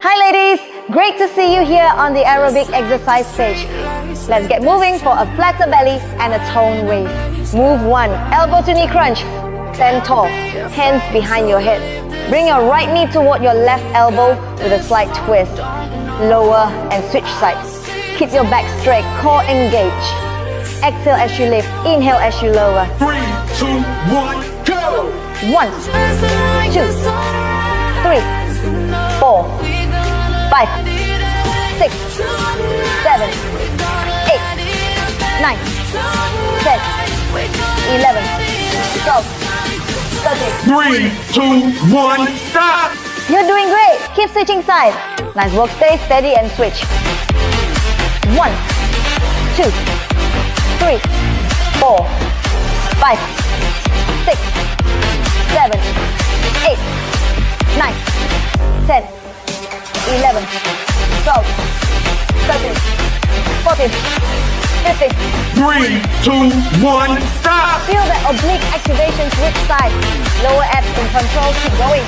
Hi ladies, great to see you here on the aerobic exercise stage. Let's get moving for a flatter belly and a toned waist. Move 1, elbow to knee crunch. Stand tall, hands behind your head. Bring your right knee toward your left elbow with a slight twist. Lower and switch sides. Keep your back straight, core engaged. Exhale as you lift, inhale as you lower. 3, 2, 1, go! 1, 2, 3, 4, 5, 6, 7, 8, 9, 10, 11, 12, 13. 3, 2, 1, stop! You're doing great! Keep switching sides. Nice work, stay steady and switch. 1, 2, 3, 4, 5, 6, 7, 8, 9, 10, 11, 12, 13, 14, 15. 3, 2, 1, stop! Feel that oblique activation, switch side. Lower abs in control, keep going.